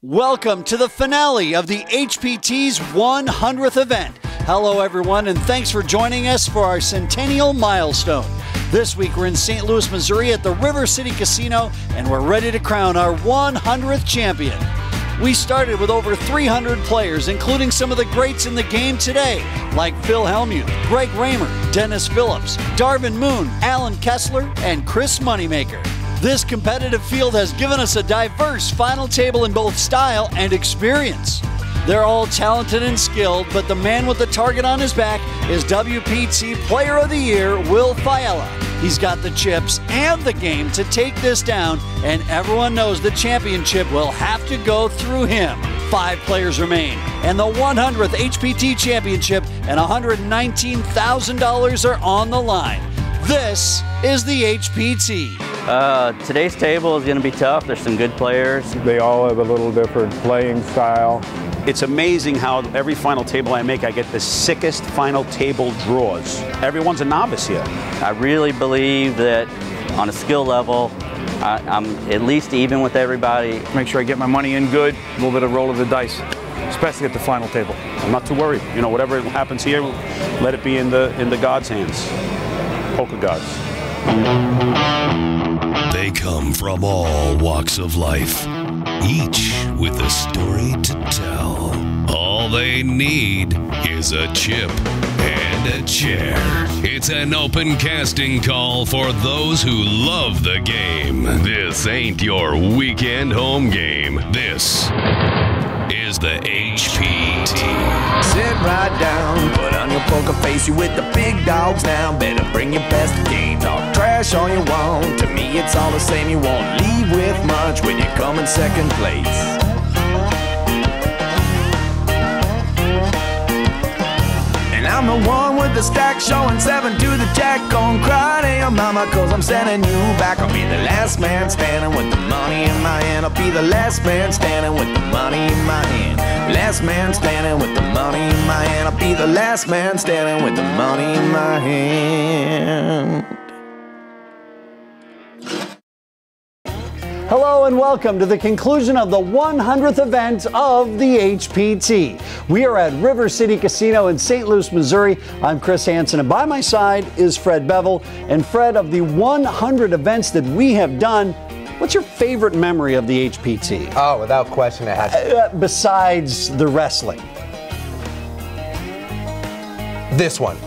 Welcome to the finale of the HPT's 100th event. Hello everyone, and thanks for joining us for our centennial milestone. This week we're in St. Louis, Missouri at the River City Casino, and we're ready to crown our 100th champion. We started with over 300 players, including some of the greats in the game today, like Phil Hellmuth, Greg Raymer, Dennis Phillips, Darvin Moon, Allen Kessler, and Chris Moneymaker. This competitive field has given us a diverse final table in both style and experience. They're all talented and skilled, but the man with the target on his back is WPT Player of the Year, Will Failla. He's got the chips and the game to take this down, and everyone knows the championship will have to go through him. 5 players remain, and the 100th HPT Championship and $119,000 are on the line. This is the HPT. Today's table is going to be tough. There's some good players. They all have a little different playing style. It's amazing how every final table I make, I get the sickest final table draws. Everyone's a novice here. I really believe that on a skill level, I'm at least even with everybody. Make sure I get my money in good, a little bit of roll of the dice, especially at the final table. I'm not too worried. You know, whatever happens here, let it be in the gods' hands. Poker gods. They come from all walks of life, each with a story to tell. All they need is a chip and a chair. It's an open casting call for those who love the game. This ain't your weekend home game. This is the HPT. Sit right down, put on your poker face. You with the big dogs now. Better bring your best game. Talk trash all you want. To me, it's all the same. You won't leave with much when you come in second place. And I'm the one with the stack showing 7 to the jack. Gon' cry to your mama, cause I'm sending you back. I'll be the last man standing with the money in my hand. I'll be the last man standing with the money in my hand. Last man standing with the money in my hand. I'll be the last man standing with the money in my hand. Hello and welcome to the conclusion of the 100th event of the HPT. We are at River City Casino in St. Louis, Missouri. I'm Chris Hansen, and by my side is Fred Bevel. And Fred, of the 100 events that we have done, what's your favorite memory of the HPT? Oh, without question, it has to be. Besides the wrestling. This one.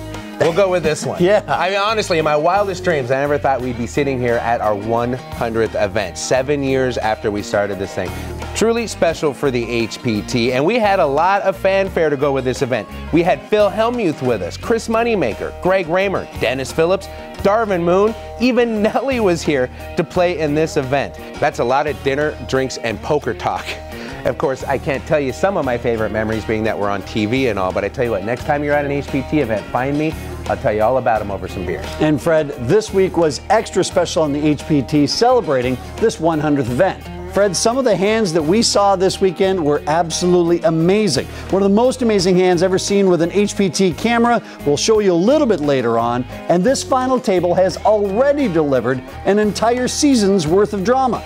We'll go with this one. Yeah. I mean, honestly, in my wildest dreams, I never thought we'd be sitting here at our 100th event, 7 years after we started this thing. Truly special for the HPT, and we had a lot of fanfare to go with this event. We had Phil Hellmuth with us, Chris Moneymaker, Greg Raymer, Dennis Phillips, Darvin Moon, even Nelly was here to play in this event. That's a lot of dinner, drinks, and poker talk. Of course, I can't tell you some of my favorite memories being that we're on TV and all, but I tell you what, next time you're at an HPT event, find me. I'll tell you all about them over some beers. And Fred, this week was extra special on the HPT celebrating this 100th event. Fred, some of the hands that we saw this weekend were absolutely amazing. One of the most amazing hands ever seen with an HPT camera. We'll show you a little bit later on. And this final table has already delivered an entire season's worth of drama.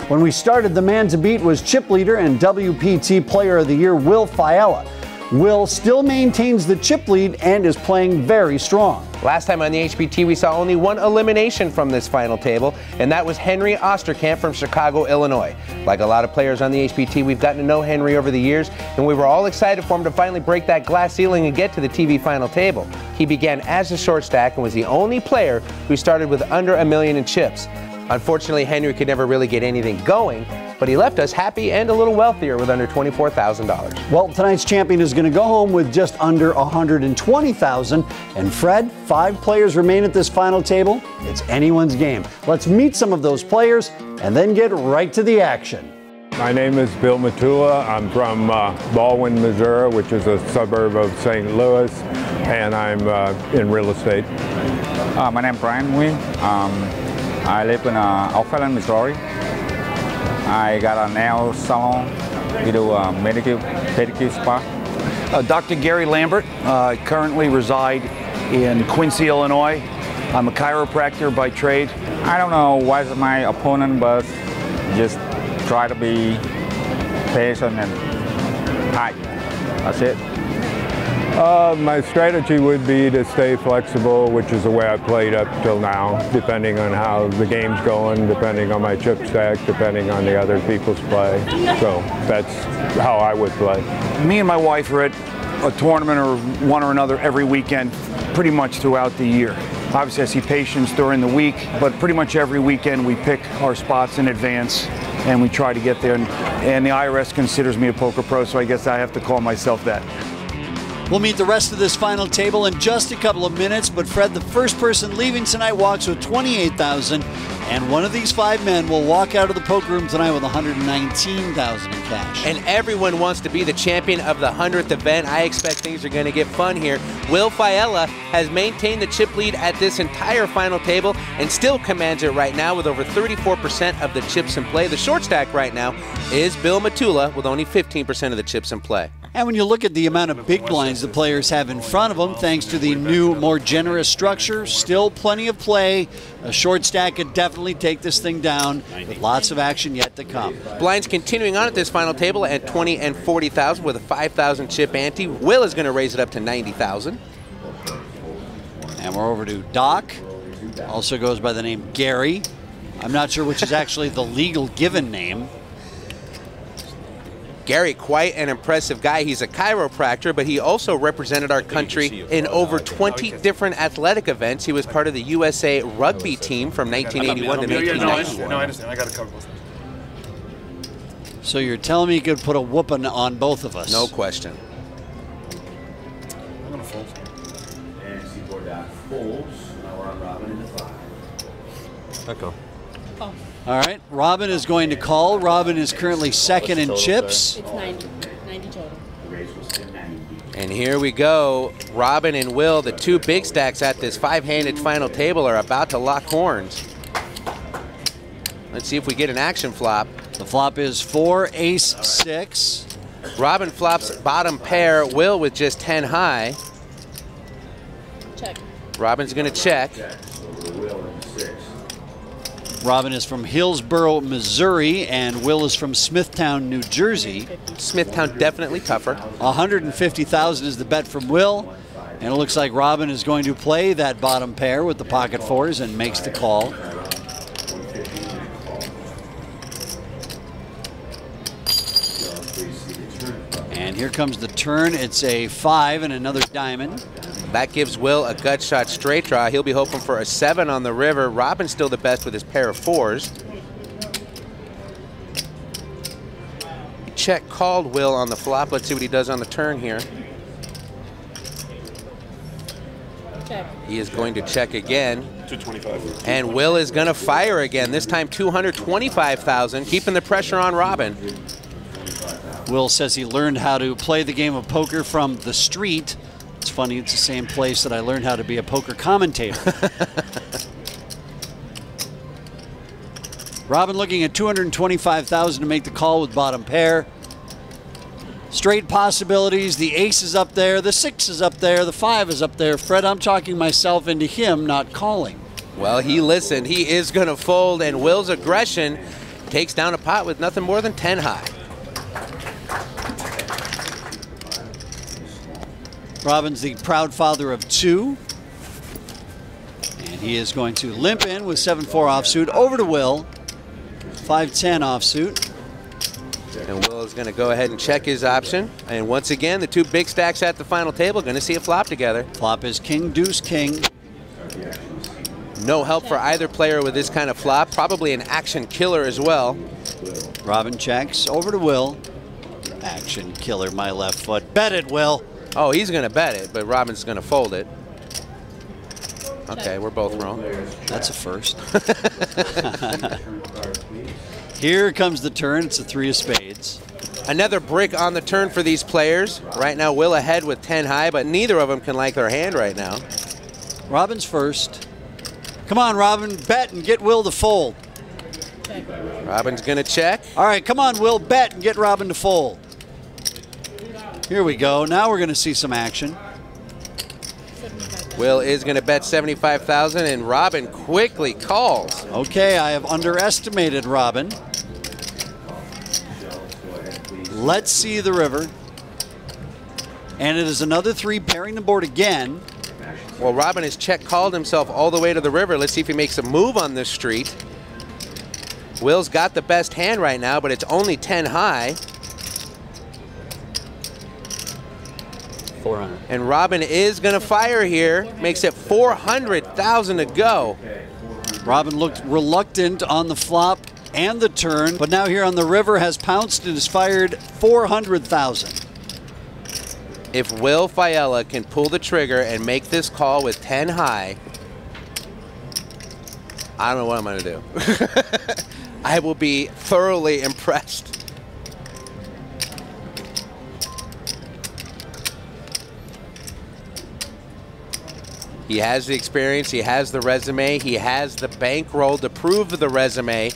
When we started, the man to beat was chip leader and WPT Player of the Year, Will Failla. Will still maintains the chip lead and is playing very strong. Last time on the HPT, we saw only one elimination from this final table, and that was Henry Osterkamp from Chicago, Illinois. Like a lot of players on the HPT, we've gotten to know Henry over the years, and we were all excited for him to finally break that glass ceiling and get to the TV final table. He began as a short stack and was the only player who started with under $1 million in chips. Unfortunately, Henry could never really get anything going, but he left us happy and a little wealthier with under $24,000. Well, tonight's champion is going to go home with just under $120,000. And Fred, 5 players remain at this final table. It's anyone's game. Let's meet some of those players and then get right to the action. My name is Bill Matula. I'm from Baldwin, Missouri, which is a suburb of St. Louis, and I'm in real estate. My name is Brian Nguyen. I live in Heartland, Missouri. I got a nail salon. We do manicure, pedicure, spa. Dr. Gary Lambert. I currently reside in Quincy, Illinois. I'm a chiropractor by trade. I don't know what's my opponent, but just try to be patient and tight. That's it. My strategy would be to stay flexible, which is the way I played up till now, depending on how the game's going, depending on my chip stack, depending on the other people's play. So that's how I would play. Me and my wife are at a tournament or one or another every weekend, pretty much throughout the year. Obviously, I see patients during the week, but pretty much every weekend we pick our spots in advance and we try to get there. And the IRS considers me a poker pro, so I guess I have to call myself that. We'll meet the rest of this final table in just a couple of minutes, but Fred, the first person leaving tonight walks with $28,000, and one of these 5 men will walk out of the poker room tonight with $119,000 in cash. And everyone wants to be the champion of the 100th event. I expect things are going to get fun here. Will Failla has maintained the chip lead at this entire final table and still commands it right now with over 34% of the chips in play. The short stack right now is Bill Matula with only 15% of the chips in play. And when you look at the amount of big blinds the players have in front of them, thanks to the new, more generous structure, still plenty of play. A short stack could definitely take this thing down, with lots of action yet to come. Blinds continuing on at this final table at 20 and 40,000 with a 5,000 chip ante. Will is going to raise it up to 90,000. And we're over to Doc. Also goes by the name Gary. I'm not sure which is actually the legal given name. Gary, quite an impressive guy. He's a chiropractor, but he also represented our country in over 20 different athletic events. He was part of the USA rugby team from 1981 to 1991. No, I understand. I got to cover both. So you're telling me you could put a whooping on both of us? No question. I'm going to fold. And C4 Doc folds. Now we're on Robin in the 5. Echo. All right, Robin is going to call. Robin is currently second in chips. It's 90 total. And here we go. Robin and Will, the 2 big stacks at this 5-handed final table, are about to lock horns. Let's see if we get an action flop. The flop is 4, ace, 6. Robin flops bottom pair, Will with just 10 high. Check. Robin's going to check. Robin is from Hillsboro, Missouri, and Will is from Smithtown, New Jersey. Smithtown definitely tougher. 150,000 is the bet from Will, and it looks like Robin is going to play that bottom pair with the pocket 4s and makes the call. And here comes the turn. It's a 5 and another diamond. That gives Will a gut shot straight draw. He'll be hoping for a 7 on the river. Robin's still the best with his pair of 4s. Check called Will on the flop. Let's see what he does on the turn here. Check. He is going to check again. 225. And Will is going to fire again, this time 225,000, keeping the pressure on Robin. Will says he learned how to play the game of poker from the street. It's funny, it's the same place that I learned how to be a poker commentator. Robin looking at 225,000 to make the call with bottom pair. Straight possibilities, the ace is up there, the 6 is up there, the 5 is up there. Fred, I'm talking myself into him not calling. Well, he listened. He is going to fold, and Will's aggression takes down a pot with nothing more than 10 high. Robin's the proud father of 2. And he is going to limp in with 7-4 offsuit over to Will. 5-10 offsuit. And Will is going to go ahead and check his option. And once again, the 2 big stacks at the final table going to see a flop together. Flop is king, deuce, king. No help for either player with this kind of flop. Probably an action killer as well. Robin checks over to Will. Action killer, my left foot. Bet it, Will. Oh, he's going to bet it, but Robin's going to fold it. Okay, we're both wrong. That's a first. Here comes the turn. It's a 3 of spades. Another brick on the turn for these players. Right now, Will ahead with 10 high, but neither of them can like their hand right now. Robin's first. Come on, Robin. Bet and get Will to fold. Check. Robin's going to check. All right, come on, Will. Bet and get Robin to fold. Here we go. Now we're going to see some action. Will is going to bet 75,000, and Robin quickly calls. Okay, I have underestimated Robin. Let's see the river. And it is another 3 pairing the board again. Well, Robin has called himself all the way to the river. Let's see if he makes a move on this street. Will's got the best hand right now, but it's only 10 high. 400. And Robin is going to fire here. Makes it 400,000 to go. Robin looked reluctant on the flop and the turn, but now here on the river has pounced and has fired 400,000. If Will Failla can pull the trigger and make this call with 10 high, I don't know what I'm going to do. I will be thoroughly impressed. He has the experience, he has the resume, he has the bankroll to prove the resume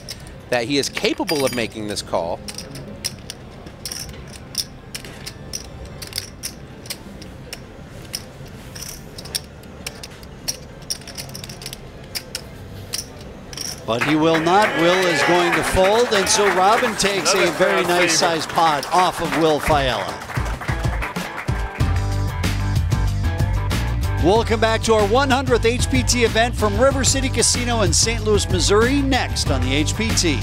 that he is capable of making this call. But he will not. Will is going to fold, and so Robin takes a very nice sized pot off of Will Failla. We'll come back to our 100th HPT event from River City Casino in St. Louis, Missouri, next on the HPT.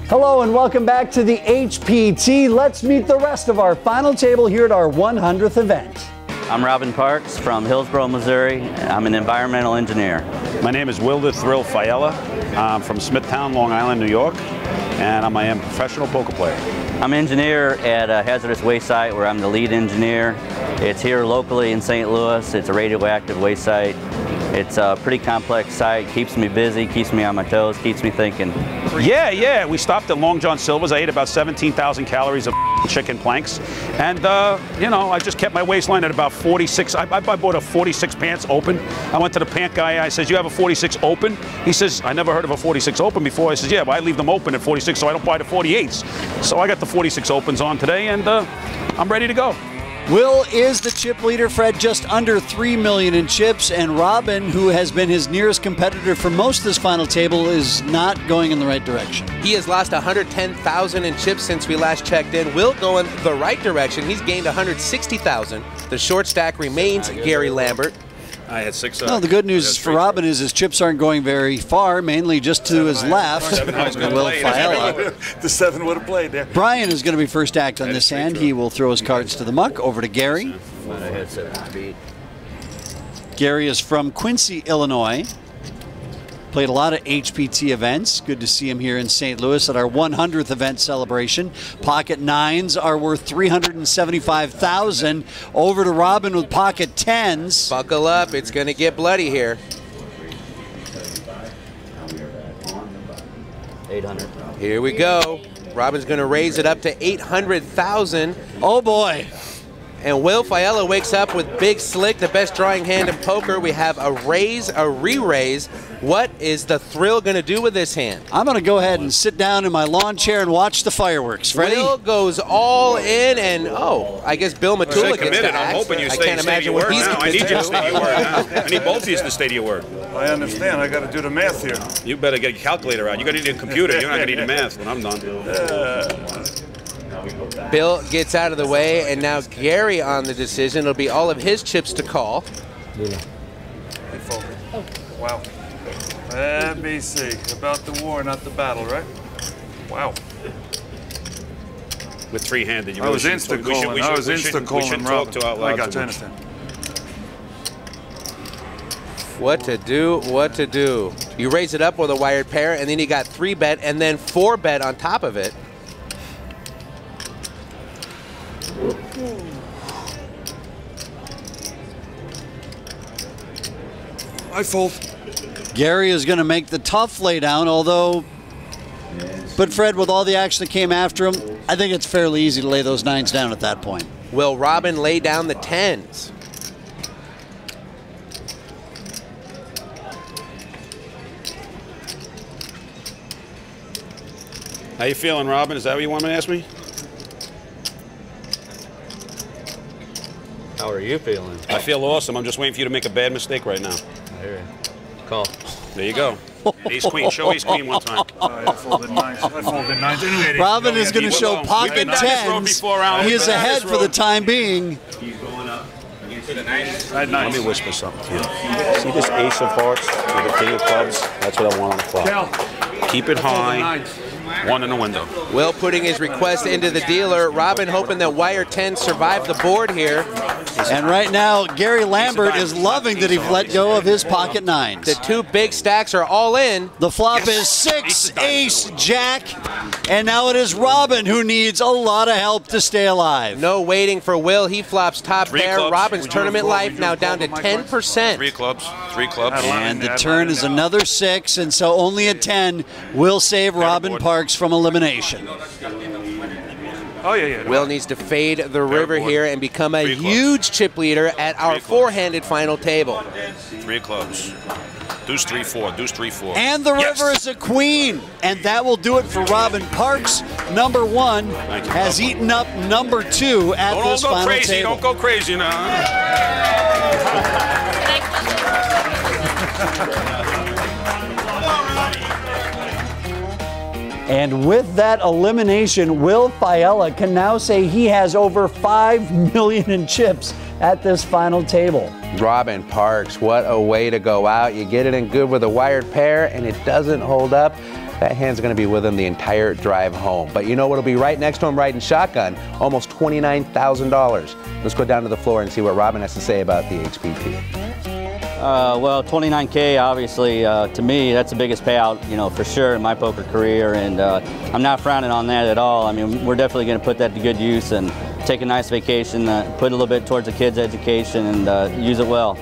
Hello and welcome back to the HPT. Let's meet the rest of our final table here at our 100th event. I'm Robin Parks from Hillsboro, Missouri. I'm an environmental engineer. My name is Will the Thrill Failla. I'm from Smithtown, Long Island, New York, and I am a professional poker player. I'm an engineer at a hazardous waste site where I'm the lead engineer. It's here locally in St. Louis. It's a radioactive waste site. It's a pretty complex site, keeps me busy, keeps me on my toes, keeps me thinking. Yeah, we stopped at Long John Silver's. I ate about 17,000 calories of chicken planks. And, you know, I just kept my waistline at about 46. I bought a 46 pants open. I went to the pant guy. I said, you have a 46 open? He says, I never heard of a 46 open before. I said, yeah, well, I leave them open at 46, so I don't buy the 48s. So I got the 46 opens on today, and I'm ready to go. Will is the chip leader, Fred, just under $3 million in chips, and Robin, who has been his nearest competitor for most of this final table, is not going in the right direction. He has lost 110,000 in chips since we last checked in. Will going the right direction. He's gained 160,000. The short stack remains Gary Lambert. I had 6. Well, the good news for Robin is his chips aren't going very far, mainly just to his left. Will Failla. The 7 would have played there. Brian is going to be first act on this hand. He will throw his cards to the muck. Over to Gary. Gary is from Quincy, Illinois. Played a lot of HPT events. Good to see him here in St. Louis at our 100th event celebration. Pocket 9s are worth $375,000. Over to Robin with pocket 10s. Buckle up, it's going to get bloody here. 800. Here we go. Robin's going to raise it up to 800,000. Oh boy. And Will Failla wakes up with Big Slick, the best drawing hand in poker. We have a raise, a re-raise. What is the Thrill going to do with this hand? I'm going to go ahead and sit down in my lawn chair and watch the fireworks. Freddie? Will goes all in, and I guess Bill Matula gets to act. I'm hoping you stay to your word now. I need you to stay to your word now. I need both of you to stay to your word. I understand. I got to do the math here. You better get your calculator out. You're going to need a computer. You're not going to need the math when I'm done. Bill gets out of the way, and now Gary on the decision. It'll be all of his chips to call. Wow. Let me see. About the war, not the battle, right? Wow. With three-handed. I was insta-calling. I was insta-calling Robin. I got you, understand. What to do, what to do. You raise it up with a wired pair, and then you got 3-bet and then 4-bet on top of it. I fold. Gary is going to make the tough laydown, but Fred, with all the action that came after him, I think it's fairly easy to lay those 9s down at that point. Will Robin lay down the 10s? How you feeling, Robin? Is that what you want me to ask me? How are you feeling? I feel awesome. I'm just waiting for you to make a bad mistake right now. I hear you. Call. There you go. Ace Queen. Show Ace Queen one time. I folded nines. I folded nines. Anyway, Robin is going to show pocket tens. He is ahead for the time being. Let me whisper something to you. See this ace of hearts with the king of clubs? That's what I want on the flop. Keep it high. One in the window. Will putting his request into the dealer. Robin hoping that wire 10 survive the board here. And right now, Gary Lambert is loving that he let go of his pocket nines. The two big stacks are all in. The flop is 6, ace, jack. And now it is Robin who needs a lot of help to stay alive. No waiting for Will. He flops top pair. Clubs. Robin's tournament life now down to 10%. 3 clubs. 3 clubs. And the turn is another 6, and so only a 10 will save Robin Parks from elimination. Oh, yeah. Will needs to fade the river here and become a huge chip leader at our four-handed final table. 3 clubs. Deuce 3-4. Deuce 3-4. And the river is a queen, and that will do it for Robin Parks. Number 1 has eaten up number 2 at this final table. Don't go crazy now. And with that elimination, Will Failla can now say he has over 5 million in chips at this final table. Robin Parks, what a way to go out. You get it in good with a wired pair and it doesn't hold up. That hand's going to be with him the entire drive home. But you know what'll be right next to him riding shotgun? Almost $29,000. Let's go down to the floor and see what Robin has to say about the HPT. Well, $29K, obviously, to me, that's the biggest payout, you know, for sure in my poker career, and I'm not frowning on that at all. I mean, we're definitely going to put that to good use and take a nice vacation, put a little bit towards the kids' education, and use it well.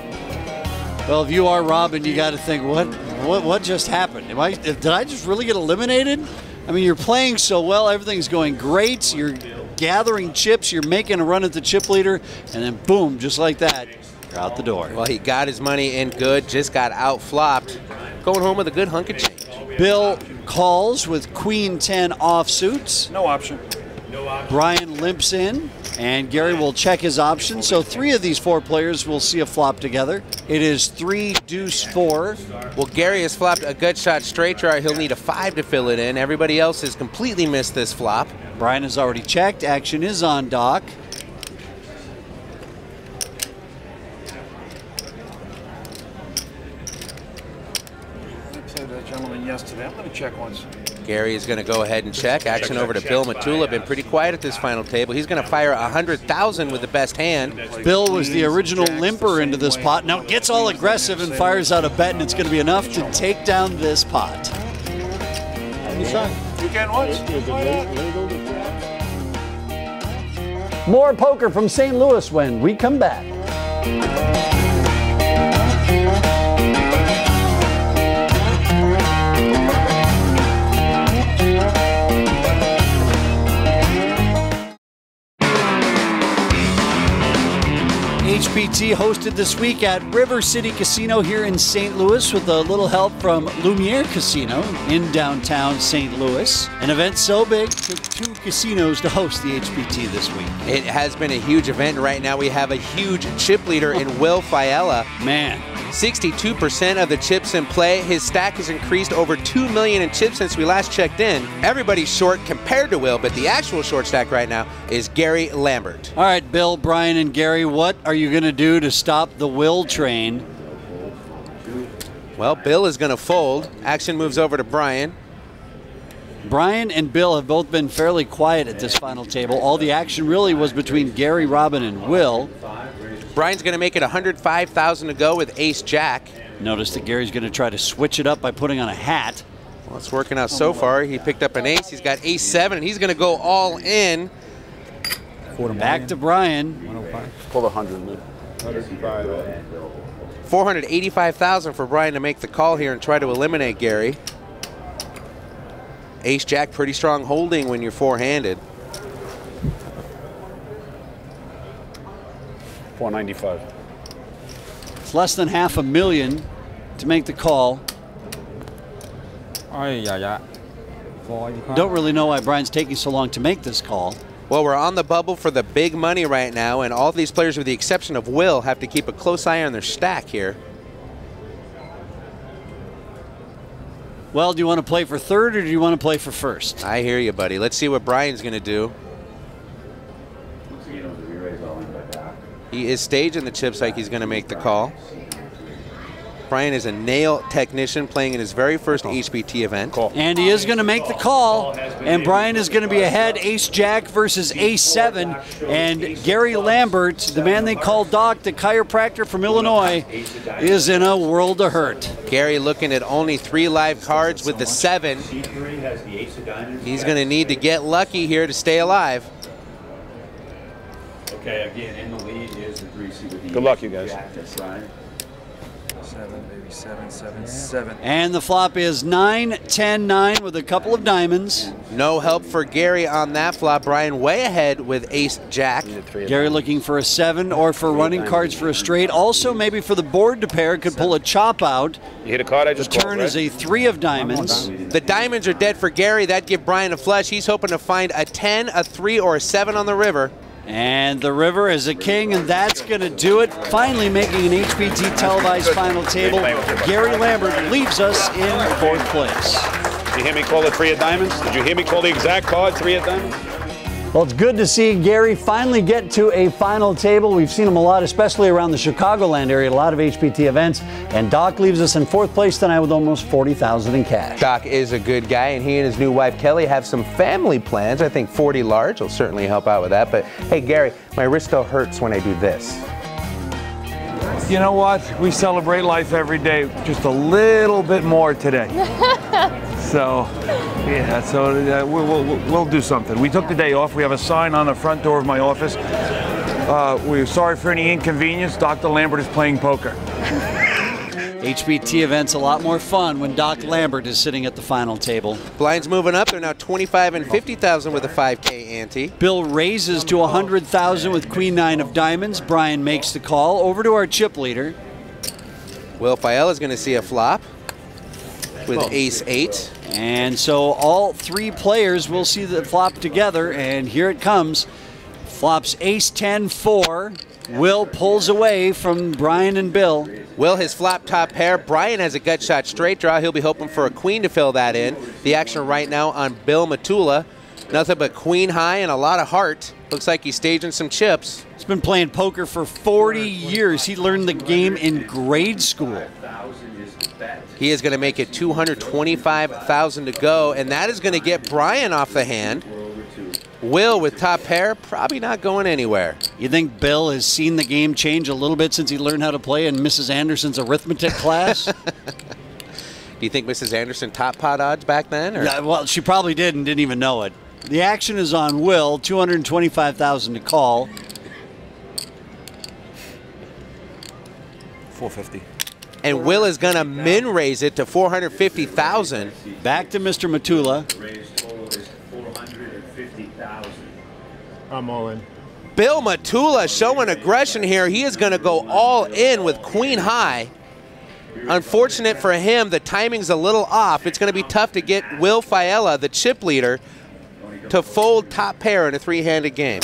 Well, if you are Robin, you got to think, what just happened? Did I just really get eliminated? I mean, you're playing so well, everything's going great, you're gathering chips, you're making a run at the chip leader, and then boom, just like that, you're out the door. Well, he got his money in good, just got out-flopped. Going home with a good hunk of change. Bill calls with Queen 10 offsuits. No option. Brian limps in, and Gary will check his options. So 3 of these 4 players will see a flop together. It is 3, deuce, 4. Well, Gary has flopped a gut shot straight draw. He'll need a 5 to fill it in. Everybody else has completely missed this flop. Brian has already checked. Action is on dock. I played that gentleman yesterday. I'm going to check once. Gary is going to go ahead and check. Action over to Bill Matula. Been pretty quiet at this final table. He's going to fire 100,000 with the best hand. Bill was the original limper into this pot. Now gets all aggressive and fires out a bet, and it's going to be enough to take down this pot. You can once. More poker from St. Louis when we come back. HPT hosted this week at River City Casino here in St. Louis with a little help from Lumiere Casino in downtown St. Louis. An event so big, took 2 casinos to host the HPT this week. It has been a huge event. Right now we have a huge chip leader in Will Failla. Man. 62% of the chips in play. His stack has increased over 2 million in chips since we last checked in. Everybody's short compared to Will, but the actual short stack right now is Gary Lambert. All right, Bill, Brian, and Gary, what are you going to do to stop the Will train? Well, Bill is going to fold. Action moves over to Brian. Brian and Bill have both been fairly quiet at this final table. All the action really was between Gary, Robin, and Will. Brian's going to make it 105,000 to go with ace-jack. Notice that Gary's going to try to switch it up by putting on a hat. Well, it's working out so far. He picked up an ace. He's got ace-7, and he's going to go all in. Back to Brian. Pull 100. 485,000 for Brian to make the call here and try to eliminate Gary. Ace-jack, pretty strong holding when you're four-handed. 495. It's less than $500,000 to make the call. Don't really know why Brian's taking so long to make this call. Well, we're on the bubble for the big money right now, and all of these players, with the exception of Will, have to keep a close eye on their stack here. Well, do you want to play for third or do you want to play for first? I hear you, buddy. Let's see what Brian's going to do. He is staging the chips like he's going to make the call. Brian is a nail technician playing in his very first HPT event. And he is going to make the call. And Brian is going to be ahead, ace-jack versus ace-7. And Gary Lambert, the man they call Doc, the chiropractor from Illinois, is in a world of hurt. Gary looking at only 3 live cards with the 7. He's going to need to get lucky here to stay alive. Okay, again, in the lead is the 3C with the Good luck, you guys. That's right. 7, baby, 7, 7, 7. And the flop is 9, 10, 9 with a couple of diamonds. No help for Gary on that flop. Brian way ahead with ace-jack. Gary looking for a 7 or for running cards for a straight. Also maybe for the board to pair, could pull a chop out. You hit a card I just The turn is a 3 of diamonds. The diamonds are dead for Gary. That'd give Brian a flush. He's hoping to find a 10, a 3, or a 7 on the river. And the river is a king, and that's going to do it. Finally making an HPT televised final table. Gary Lambert leaves us in 4th place. Did you hear me call it 3 of diamonds? Did you hear me call the exact card 3 of diamonds? Well, it's good to see Gary finally get to a final table. We've seen him a lot, especially around the Chicagoland area, a lot of HPT events. And Doc leaves us in 4th place tonight with almost $40,000 in cash. Doc is a good guy, and he and his new wife, Kelly, have some family plans. I think 40 large will certainly help out with that. But, hey, Gary, my wrist still hurts when I do this. You know what? We celebrate life every day, just a little bit more today. So, yeah, so we'll do something. We took the day off. We have a sign on the front door of my office. We're sorry for any inconvenience. Dr. Lambert is playing poker. HPT events a lot more fun when Doc Lambert is sitting at the final table. Blinds moving up. They're now 25 and 50,000 with a 5K ante. Bill raises to 100,000 with Queen 9 of diamonds. Brian makes the call. Over to our chip leader. Will Failla is going to see a flop with ace 8. And so all 3 players will see the flop together, and here it comes. Flops ace 10, 4. Will pulls away from Brian and Bill. Will his flop top pair. Brian has a gut shot straight draw. He'll be hoping for a queen to fill that in. The action right now on Bill Matula. Nothing but queen high and a lot of heart. Looks like he's staging some chips. He's been playing poker for 40 years. He learned the game in grade school. He is going to make it 225,000 to go, and that is going to get Brian off the hand. Will with top pair, probably not going anywhere. You think Bill has seen the game change a little bit since he learned how to play in Mrs. Anderson's arithmetic class? Do you think Mrs. Anderson top pot odds back then? Or? Yeah, well, she probably did and didn't even know it. The action is on Will, 225,000 to call. 450. And Will is going to min raise it to 450,000. Back to Mr. Matula. I'm all in. Bill Matula showing aggression here. He is going to go all in with queen high. Unfortunate for him, the timing's a little off. It's going to be tough to get Will Failla, the chip leader, to fold top pair in a 3-handed game.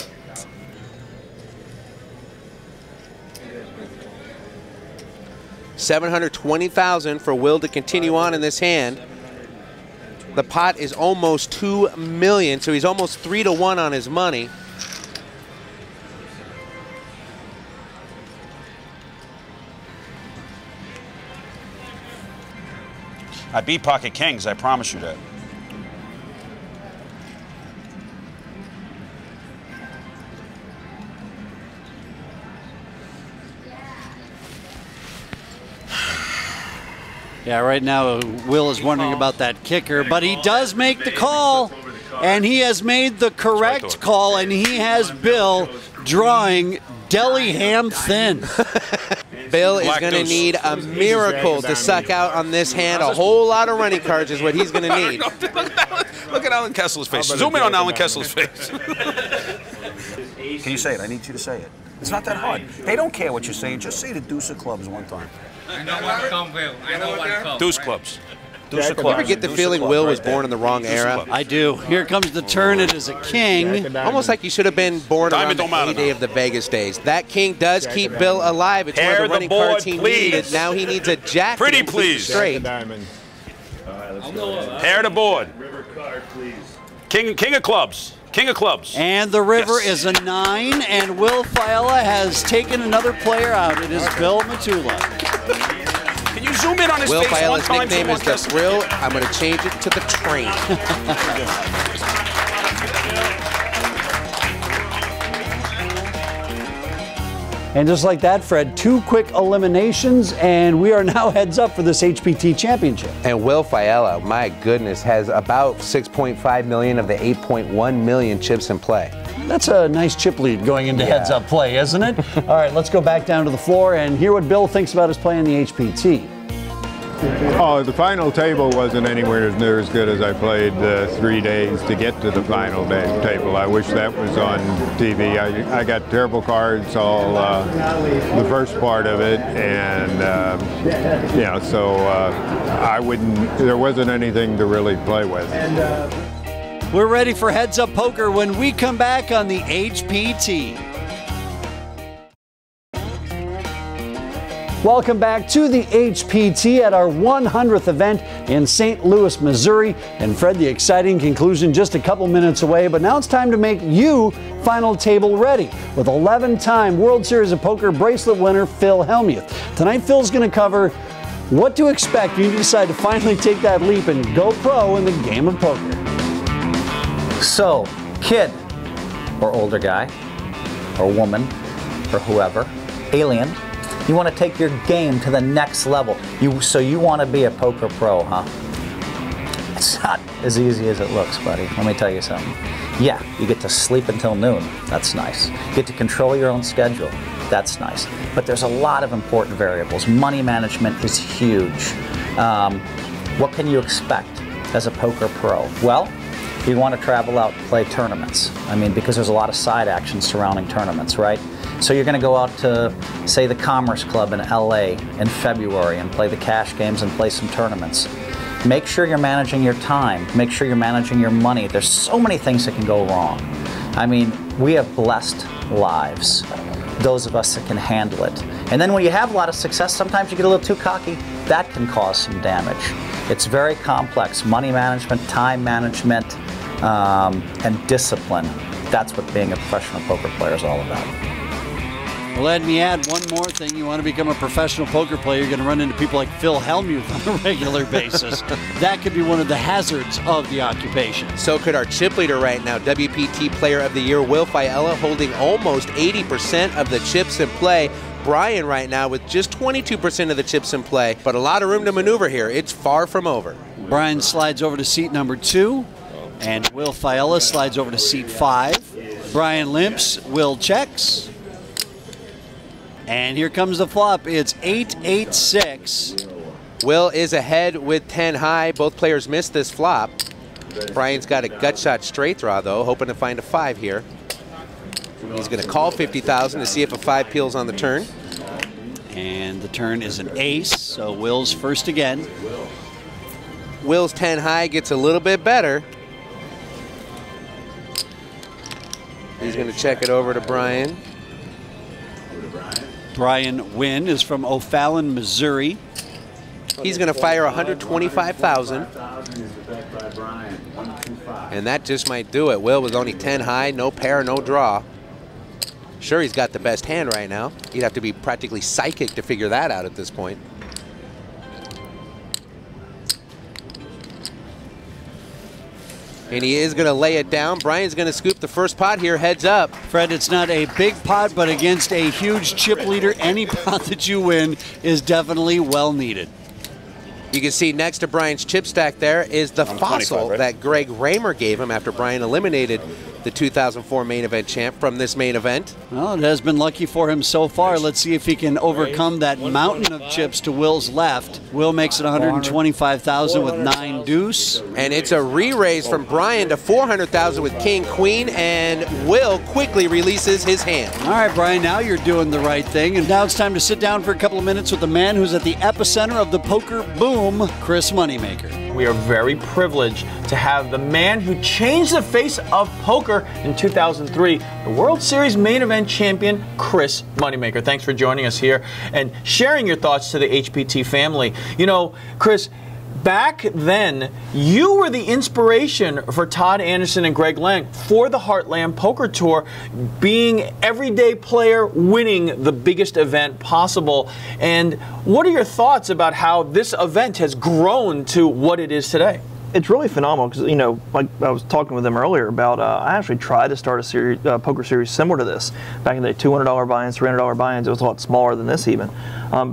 $720,000 for Will to continue on in this hand. The pot is almost $2 million, so he's almost 3 to 1 on his money. I beat pocket kings, I promise you that. Yeah, right now Will is wondering about that kicker, but he does make the call, and he has made the correct call, and he has Bill drawing deli ham thin. Bill is going to need a miracle to suck out on this hand. A whole lot of running cards is what he's going to need. Look at Allen Kessler's face. Zoom in on Allen Kessler's face. Can you say it? I need you to say it. It's not that hard. They don't care what you're saying. Just say the deuce of clubs one time. I know what come, Will. I know what come. Deuce clubs. Deuce of You clubs. ever get the feeling Will was born in the wrong era? I do. Here comes the turn. It is a king. Almost like he should have been born around the heyday of the Vegas days. That king does keep Bill alive. It's one of the running cards he needed. Now he needs a jack. Pretty please. Straight. All right, Pair the board. King of clubs. King of clubs. And the river is a 9, and Will Failla has taken another player out. It is Bill Matula. Can you zoom in on his Will face one Failla's time? nickname is the Thrill. I'm going to change it to the Train. And just like that, Fred, 2 quick eliminations, and we are now heads up for this HPT championship. And Will Failla, my goodness, has about 6.5 million of the 8.1 million chips in play. That's a nice chip lead going into heads up play, isn't it? All right, let's go back down to the floor and hear what Bill thinks about his play in the HPT. Oh, the final table wasn't anywhere near as good as I played 3 days to get to the final table. I wish that was on TV. I got terrible cards all the first part of it, and so there wasn't anything to really play with. We're ready for Heads Up Poker when we come back on the HPT. Welcome back to the HPT at our 100th event in St. Louis, Missouri. And Fred, the exciting conclusion just a couple minutes away, but now it's time to make you final table ready with 11-time World Series of Poker bracelet winner Phil Hellmuth. Tonight, Phil's going to cover what to expect when you decide to finally take that leap and go pro in the game of poker. So, kid or older guy or woman or whoever, alien, you want to take your game to the next level. So you want to be a poker pro, huh? It's not as easy as it looks, buddy. Let me tell you something. Yeah, you get to sleep until noon. That's nice. You get to control your own schedule. That's nice. But there's a lot of important variables. Money management is huge. What can you expect as a poker pro? Well, you want to travel out and play tournaments. I mean, because there's a lot of side action surrounding tournaments, right? So you're going to go out to, say, the Commerce Club in LA in February and play the cash games and play some tournaments. Make sure you're managing your time. Make sure you're managing your money. There's so many things that can go wrong. I mean, we have blessed lives, those of us that can handle it. And then when you have a lot of success, sometimes you get a little too cocky. That can cause some damage. It's very complex. Money management, time management, and discipline. That's what being a professional poker player is all about. Well, let me add one more thing. You want to become a professional poker player, you're going to run into people like Phil Hellmuth on a regular basis. That could be one of the hazards of the occupation. So could our chip leader right now, WPT Player of the Year, Will Failla, holding almost 80% of the chips in play. Brian right now with just 22% of the chips in play, but a lot of room to maneuver here. It's far from over. Brian slides over to seat number 2, and Will Failla slides over to seat 5. Brian limps, Will checks. And here comes the flop. It's 8-8-6. Will is ahead with 10 high. Both players missed this flop. Brian's got a gut shot straight draw, though, hoping to find a 5 here. He's going to call 50,000 to see if a 5 peels on the turn. And the turn is an ace, so Will's first again. Will's 10 high gets a little bit better. He's going to check it over to Brian. Brian Wynn is from O'Fallon, Missouri. He's going to fire 125,000. And that just might do it. Will was only 10 high, no pair, no draw. Sure, he's got the best hand right now. You'd have to be practically psychic to figure that out at this point. And he is going to lay it down. Brian's going to scoop the first pot here, heads up. Fred, it's not a big pot, but against a huge chip leader, any pot that you win is definitely well needed. You can see next to Brian's chip stack there is the fossil that Greg Raymer gave him after Brian eliminated the 2004 main event champ from this main event. Well, it has been lucky for him so far. Let's see if he can overcome that mountain of chips to Will's left. Will makes it 125,000 with 9 deuce. And it's a re-raise from Brian to 400,000 with king queen, and Will quickly releases his hand. All right, Brian, now you're doing the right thing. And now it's time to sit down for a couple of minutes with the man who's at the epicenter of the poker boom, Chris Moneymaker. We are very privileged to have the man who changed the face of poker in 2003, the World Series main event champion, Chris Moneymaker. Thanks for joining us here and sharing your thoughts to the HPT family. You know, Chris, Back then, you were the inspiration for Todd Anderson and Greg Lang for the Heartland Poker Tour, being everyday player, winning the biggest event possible. And what are your thoughts about how this event has grown to what it is today? It's really phenomenal because, you know, like I was talking with them earlier about, I actually tried to start a series, poker series similar to this back in the day, $200 buy-ins, $300 buy-ins. It was a lot smaller than this even,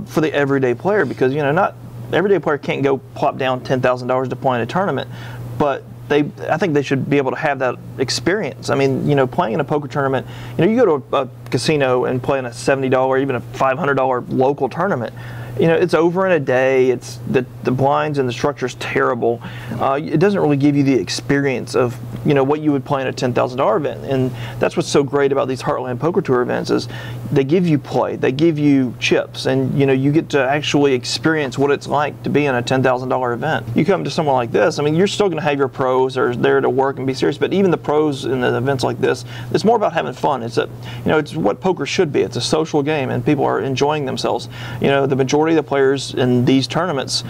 for the everyday player, because, you know, not everyday player can't go plop down $10,000 to play in a tournament, but I think they should be able to have that experience. I mean, you know, playing in a poker tournament, you know, you go to a casino and play in a $70, even a $500 local tournament. You know, it's over in a day. It's the blinds and the structure's terrible. It doesn't really give you the experience of, you know, what you would play in a $10,000 event. And that's what's so great about these Heartland Poker Tour events is they give you play, they give you chips, and you know, you get to actually experience what it's like to be in a $10,000 event. You come to someone like this, I mean, you're still going to have your pros that are there to work and be serious, but even the pros in the events like this, it's more about having fun. It's you know, it's what poker should be. It's a social game, and people are enjoying themselves. You know, the majority of the players in these tournaments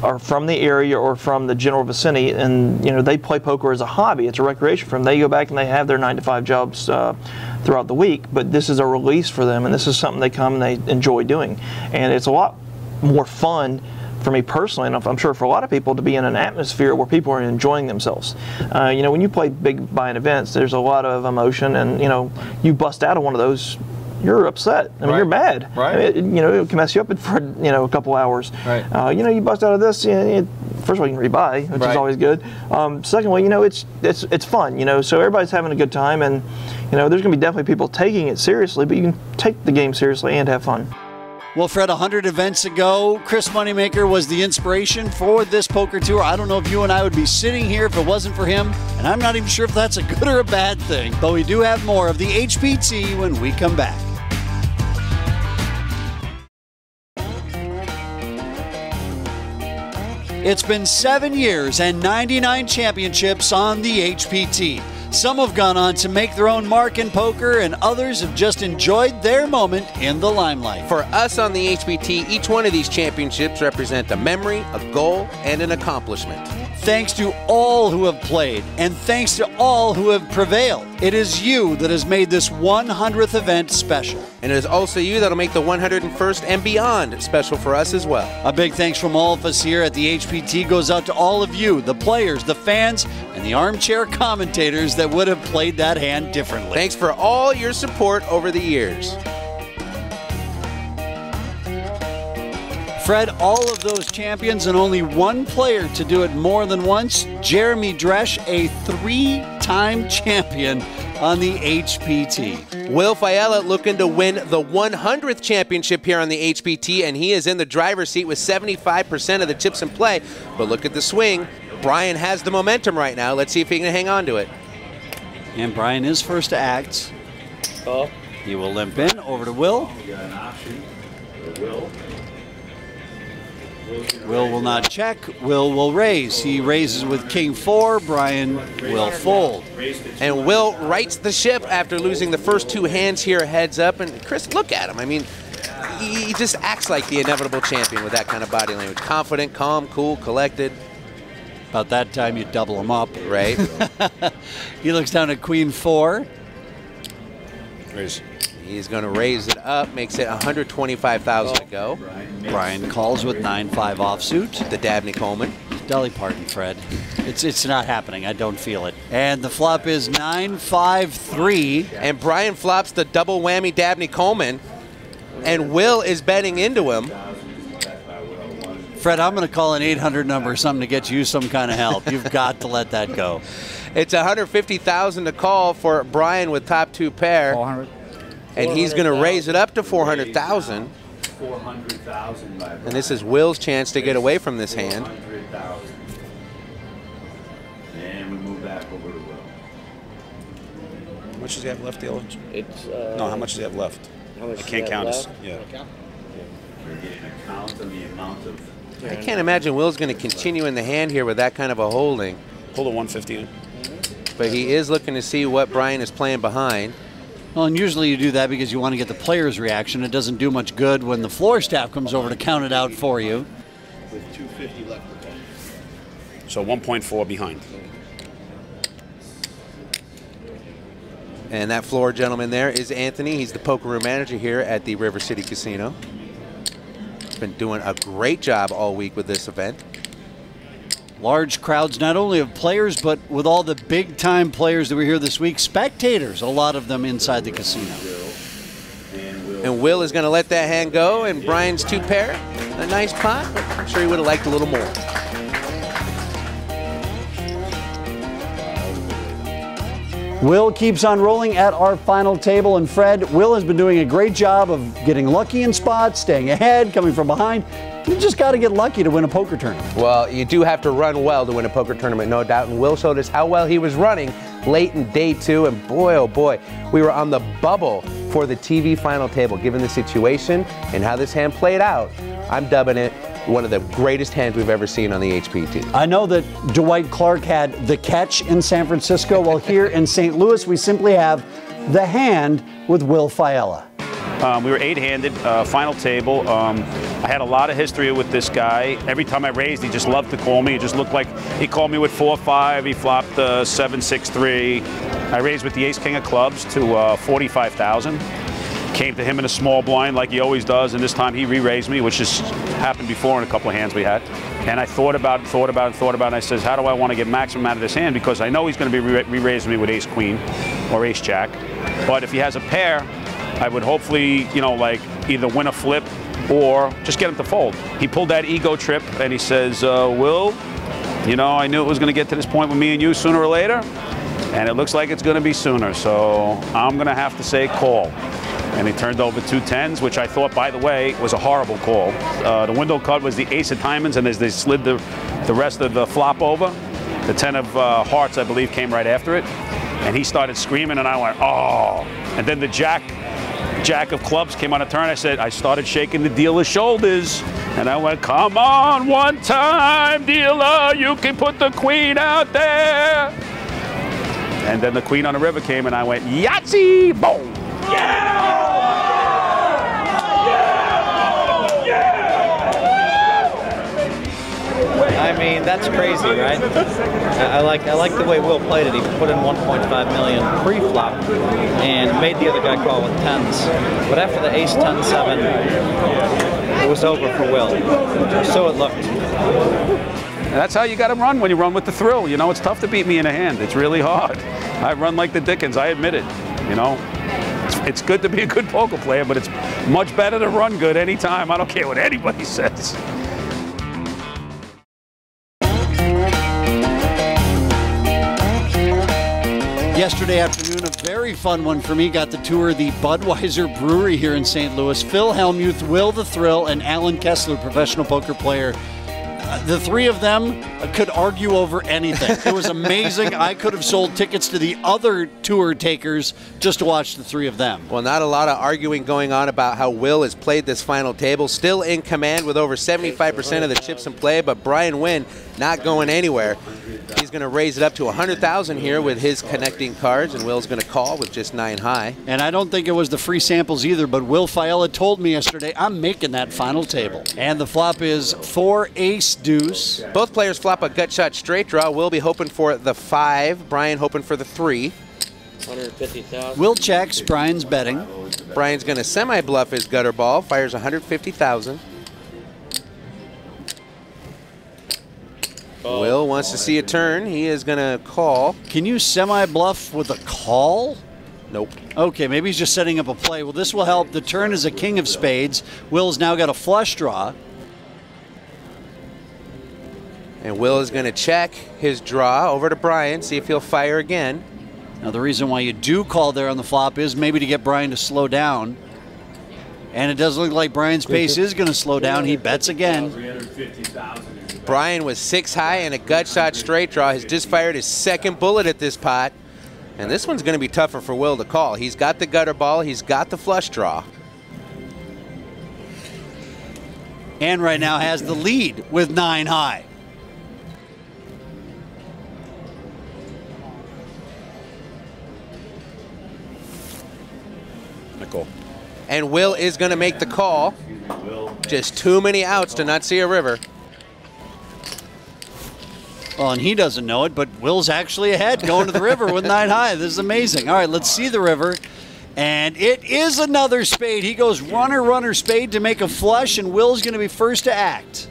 are from the area or from the general vicinity, and you know, they play poker as a hobby. It's a recreation for them. They go back and they have their 9-to-5 jobs throughout the week, but this is a release for them, and this is something they come and they enjoy doing. And it's a lot more fun for me personally, and I'm sure for a lot of people, to be in an atmosphere where people are enjoying themselves. You know, when you play big buy-in events, there's a lot of emotion, and you know, you bust out of one of those, you're upset. I mean, you're mad. Right. I mean, you know, it can mess you up for, you know, a couple hours. Right. You know, you bust out of this. First of all, you can rebuy, which is always good. Secondly, you know, it's fun. You know, so everybody's having a good time, and you know, there's going to be definitely people taking it seriously, but you can take the game seriously and have fun. Well, Fred, 100 events ago, Chris Moneymaker was the inspiration for this poker tour. I don't know if you and I would be sitting here if it wasn't for him, and I'm not even sure if that's a good or a bad thing. But we do have more of the HPT when we come back. It's been 7 years and 99 championships on the HPT. Some have gone on to make their own mark in poker, and others have just enjoyed their moment in the limelight. For us on the HPT, each one of these championships represent a memory, a goal, and an accomplishment. Thanks to all who have played, and thanks to all who have prevailed. It is you that has made this 100th event special. And it is also you that'll make the 101st and beyond special for us as well. A big thanks from all of us here at the HPT goes out to all of you, the players, the fans, and the armchair commentators that would have played that hand differently. Thanks for all your support over the years. Fred, all of those champions and only one player to do it more than once, Jeremy Dresch, a 3-time champion on the HPT. Will Failla looking to win the 100th championship here on the HPT, and he is in the driver's seat with 75% of the chips in play. But look at the swing. Brian has the momentum right now. Let's see if he can hang on to it. And Brian is first to act. He will limp in over to Will. We got an option for Will. Will will not check. Will raise. He raises with King 4. Brian will fold. And Will rights the ship after losing the first 2 hands here heads up. And Chris, look at him. I mean, he just acts like the inevitable champion with that kind of body language. Confident, calm, cool, collected. About that time you double him up. Right. He looks down at Queen 4. Raise. He's going to raise it up, makes it 125,000 to go. Brian calls with 9-5 offsuit. The Dabney Coleman. Dolly Parton, Fred. It's not happening. I don't feel it. And the flop is 9-5-3. And Brian flops the double whammy Dabney Coleman. And Will is betting into him. Fred, I'm going to call an 800 number or something to get you some kind of help. You've got to let that go. It's 150,000 to call for Brian with top 2 pair. 400. And he's going to raise it up to 400,000. 400,000. And this is Will's chance to get away from this hand. 400,000. And we move back over to Will. How much does he have left, Dale? It's No, how much does he have left? How much I can't count left? Yeah. We're getting a count on the amount of. I can't imagine Will's going to continue in the hand here with that kind of a holding. Pull the 150 in. But he is looking to see what Brian is playing behind. Well, and usually you do that because you want to get the player's reaction. It doesn't do much good when the floor staff comes over to count it out for you. With 250 left. So 1.4 behind. And that floor gentleman there is Anthony. He's the poker room manager here at the River City Casino. Been doing a great job all week with this event. Large crowds, not only of players, but with all the big-time players that were here this week, spectators, a lot of them inside the casino. And Will is going to let that hand go, and Brian's 2-pair, a nice pot, but I'm sure he would have liked a little more. Will keeps on rolling at our final table, and Fred, Will has been doing a great job of getting lucky in spots, staying ahead, coming from behind. You just got to get lucky to win a poker tournament. Well, you do have to run well to win a poker tournament, no doubt, and Will showed us how well he was running late in day 2, and boy, oh boy, we were on the bubble for the TV final table. Given the situation and how this hand played out, I'm dubbing it one of the greatest hands we've ever seen on the HPT. I know that Dwight Clark had the catch in San Francisco. Well, here in St. Louis, we simply have the hand with Will Failla. We were 8-handed, final table. I had a lot of history with this guy. Every time I raised, he just loved to call me. It just looked like he called me with 4-5. He flopped 7-6-3. I raised with the ace-king of clubs to 45,000. Came to him in a small blind like he always does, and this time he re-raised me, which has happened before in a couple of hands we had. And I thought about it, and I says, how do I want to get maximum out of this hand? Because I know he's going to be re-raising me with ace-queen or ace-jack. But if he has a pair, I would hopefully, you know, like either win a flip or just get him to fold. He pulled that ego trip, and he says, Will, you know, I knew it was going to get to this point with me and you sooner or later, and it looks like it's going to be sooner, so I'm going to have to say call. And he turned over 2 10s, which I thought, by the way, was a horrible call. The window cut was the ace of diamonds, and as they slid the rest of the flop over, the 10 of hearts, I believe, came right after it. And he started screaming, and I went, oh. And then the jack of clubs came on a turn. I started shaking the dealer's shoulders. And I went, come on, one time, dealer, you can put the queen out there. And then the queen on the river came, and I went, Yahtzee, boom. I mean, that's crazy, right? I like the way Will played it. He put in 1.5 million pre-flop and made the other guy call with 10s. But after the ace 10-7, it was over for Will. So it looked. And that's how you got to run when you run with the thrill. You know, it's tough to beat me in a hand. It's really hard. I run like the Dickens. I admit it. You know. It's good to be a good poker player, but it's much better to run good anytime. I don't care what anybody says. Yesterday afternoon, a very fun one for me. Got to tour the Budweiser Brewery here in St. Louis. Phil Hellmuth, Will the Thrill, and Allen Kessler, professional poker player. The three of them could argue over anything. It was amazing. I could have sold tickets to the other tour takers just to watch the three of them. Well, not a lot of arguing going on about how Will has played this final table. Still in command with over 75% of the chips in play, but Brian Wynn not going anywhere. He's going to raise it up to 100,000 here with his connecting cards, and Will's going to call with just 9 high. And I don't think it was the free samples either, but Will Failla told me yesterday, I'm making that final table. And the flop is 4 ace deuce. Both players flop a gut shot straight draw. Will be hoping for the 5. Brian hoping for the 3. 150,000. Will checks. Brian's betting. Brian's going to semi-bluff his gutter ball. Fires 150,000. Will wants to see a turn. He is going to call. Can you semi-bluff with a call? Nope. Okay, maybe he's just setting up a play. Well, this will help. The turn is a king of spades. Will's now got a flush draw. And Will is going to check his draw over to Brian, see if he'll fire again. Now, the reason why you do call there on the flop is maybe to get Brian to slow down. And it does look like Brian's pace is going to slow down. He bets again. 350,000. Brian was 6 high and a gut shot straight draw. Has just fired his second bullet at this pot. And this one's going to be tougher for Will to call. He's got the gutter ball. He's got the flush draw. And right now has the lead with 9 high. Nickel. And Will is going to make the call. Just too many outs to not see a river. Well, and he doesn't know it, but Will's actually ahead going to the river with 9 high. This is amazing. All right, let's see the river. And it is another spade. He goes runner, runner, spade to make a flush, and Will's going to be first to act.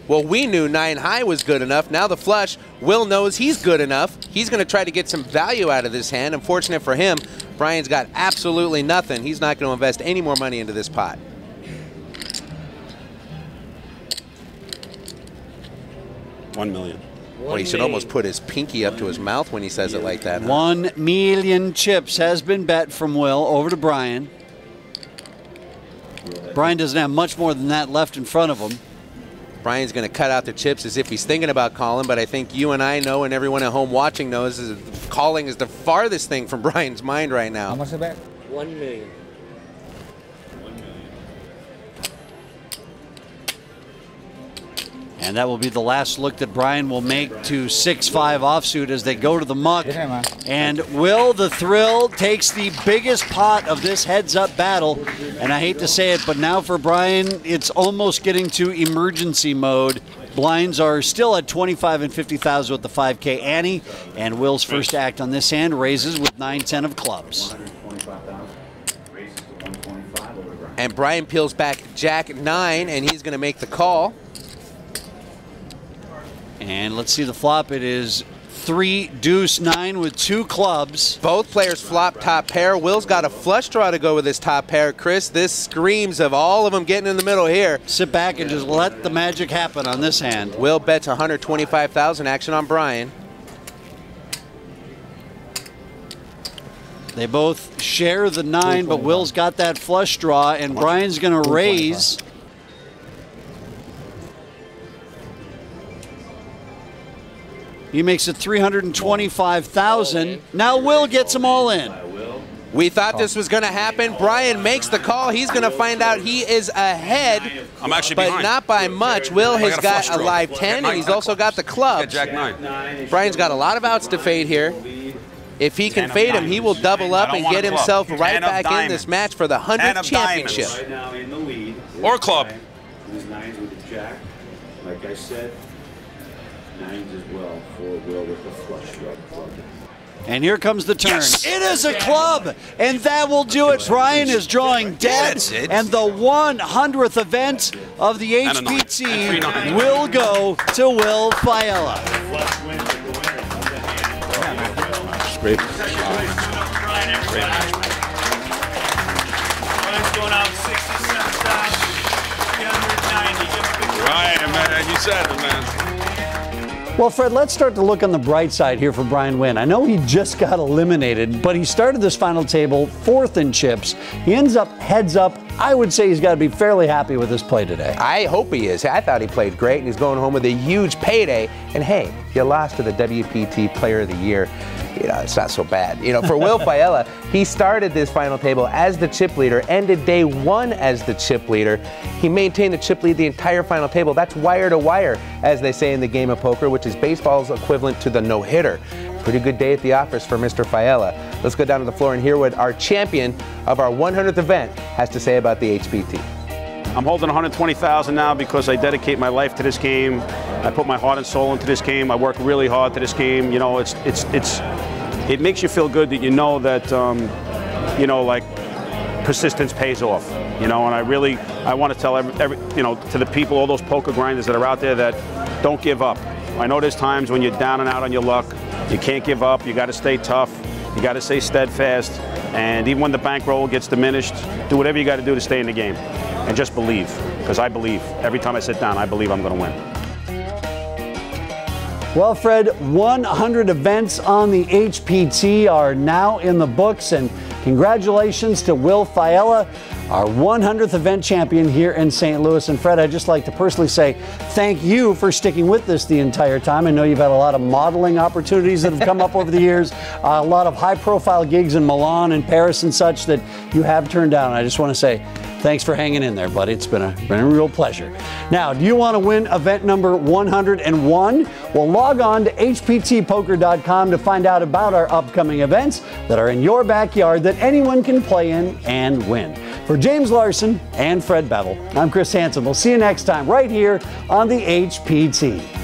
Well, we knew 9 high was good enough. Now the flush, Will knows he's good enough. He's going to try to get some value out of this hand. Unfortunate for him, Brian's got absolutely nothing. He's not going to invest any more money into this pot. $1 million. Well, he should almost put his pinky up to his mouth when he says it like that. Huh? 1 million chips has been bet from Will over to Brian. Brian doesn't have much more than that left in front of him. Brian's going to cut out the chips as if he's thinking about calling, but I think you and I know, and everyone at home watching knows, is calling is the farthest thing from Brian's mind right now. How much is the bet? $1 million. And that will be the last look that Brian will make to 6-5 offsuit as they go to the muck. And Will the Thrill takes the biggest pot of this heads-up battle. And I hate to say it, but now for Brian, it's almost getting to emergency mode. Blinds are still at 25 and 50,000 with the 5K ante. And Will's first act on this hand raises with 9-10 of clubs. And Brian peels back Jack 9, and he's going to make the call. And let's see the flop. It is 3 deuce 9 with 2 clubs. Both players flop top pair. Will's got a flush draw to go with his top pair. Chris, this screams of all of them getting in the middle here. Sit back and just let the magic happen on this hand. Will bets 125,000. Action on Brian. They both share the 9, but Will's got that flush draw, and Brian's going to raise. He makes it 325,000. Now Will gets them all in. We thought this was going to happen. Brian makes the call. He's going to find out he is ahead. I'm actually but behind. Not by much. Will has got a live 10, and he's also got the clubs. Jack 9. Brian's got a lot of outs to fade here. If he can fade him, he will double up and get himself right back in this match for the 100th championship. Right now in the lead. Or club. His 9s with the Jack. Like I said, 9s as well for Will with the flush draw club. And here comes the turn. Yes! It is a club, and that will do it. Brian is drawing dead, and the 100th event of the HPT will go to Will Failla. Great. Ryan, man, you said it, man. Well, Fred, let's start to look on the bright side here for Brian Wynn. I know he just got eliminated, but he started this final table 4th in chips. He ends up heads up. I would say he's got to be fairly happy with his play today. I hope he is. I thought he played great, and he's going home with a huge payday. And hey, you lost to the WPT Player of the Year. You know, it's not so bad. You know, for Will Failla, he started this final table as the chip leader, ended day 1 as the chip leader. He maintained the chip lead the entire final table. That's wire to wire, as they say in the game of poker, which is baseball's equivalent to the no-hitter. Pretty good day at the office for Mr. Failla. Let's go down to the floor and hear what our champion of our 100th event has to say about the HPT. I'm holding 120,000 now because I dedicate my life to this game. I put my heart and soul into this game. I work really hard to this game. You know, it makes you feel good that you know that, you know, like persistence pays off. You know, and I want to tell every you know, to the people, all those poker grinders that are out there, that don't give up. I know there's times when you're down and out on your luck. You can't give up. You got to stay tough. You got to stay steadfast. And even when the bankroll gets diminished, do whatever you got to do to stay in the game. And just believe, because I believe. Every time I sit down, I believe I'm going to win. Well, Fred, 100 events on the HPT are now in the books, and congratulations to Will Failla, our 100th event champion here in St. Louis. And Fred, I'd just like to personally say thank you for sticking with this the entire time. I know you've had a lot of modeling opportunities that have come up over the years, a lot of high-profile gigs in Milan and Paris and such that you have turned down. I just want to say thanks for hanging in there, buddy. It's been a real pleasure. Now, do you want to win event number 101? Well, log on to hptpoker.com to find out about our upcoming events that are in your backyard that anyone can play in and win. For James Larson and Fred Bevel, I'm Chris Hansen. We'll see you next time right here on the HPT.